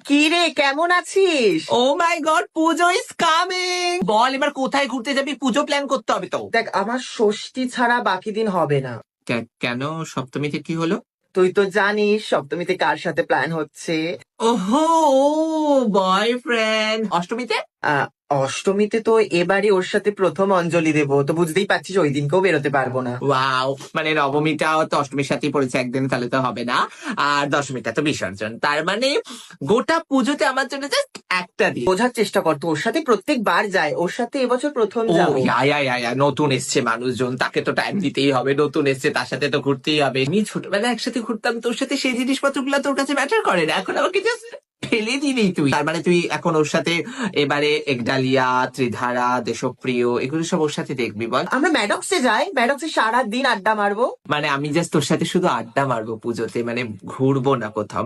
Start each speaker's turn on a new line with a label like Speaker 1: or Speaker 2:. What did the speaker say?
Speaker 1: কি রে, কেমন আছিস?
Speaker 2: ও মাই গড, পুজো ইজ কামিং। বল এবার কোথায় ঘুরতে যাবি? পুজো প্ল্যান করতে হবে তো।
Speaker 1: দেখ, আমার ষষ্ঠী ছাড়া বাকি দিন হবে না।
Speaker 2: কেন? সপ্তমীতে কি হলো?
Speaker 1: তুই তো জানিস সপ্তমীতে কার সাথে প্ল্যান হচ্ছে।
Speaker 2: ওহো, ও বয়ফ্রেন্ড। অষ্টমীতে?
Speaker 1: আহ, অষ্টমীতে তো এবারই ওর সাথে প্রথম অঞ্জলি দেবো, তো বুঝতেই পারছিস ওই দিনকেও বেরোতে পারবো না।
Speaker 2: ওয়াও, মানে নবমীটাও তো অষ্টমীর সাথেই পড়েছে একদিন, তাহলে তো হবে না। আর দশমীটা তো বিসর্জন, তার মানে গোটা পুজোতে আমার জন্য জাস্ট একটা দিন।
Speaker 1: বোঝার চেষ্টা কর, তো ওর সাথে প্রত্যেকবার যায়, ওর সাথে এবছর প্রথম
Speaker 2: ও
Speaker 1: যাবো।
Speaker 2: ইয়া, নতুন এসছে মানুষজন, তাকে তো টাইম দিতেই হবে। নতুন এসছে, তার সাথে তো ঘুরতেই হবে। আমি ছোটবেলায় একসাথে ঘুরতাম তোর সাথে, সেই জিনিসপত্রগুলো তোর কাছে ম্যাটার করে না। এখন আমাকে জাস্ট ফেলে দিবি তুই। তার মানে তুই এখন ওর সাথে এবারে একডালিয়া, ত্রিধারা, দেশপ্রিয়, এগুলো সব ওর সাথে দেখবি বল।
Speaker 1: আমরা ম্যাডক্সে যাই, ম্যাডক্সে সারা দিন আড্ডা মারবো।
Speaker 2: মানে আমি জাস্ট তোর সাথে শুধু আড্ডা মারবো পুজোতে, মানে ঘুরবো না কোথাও।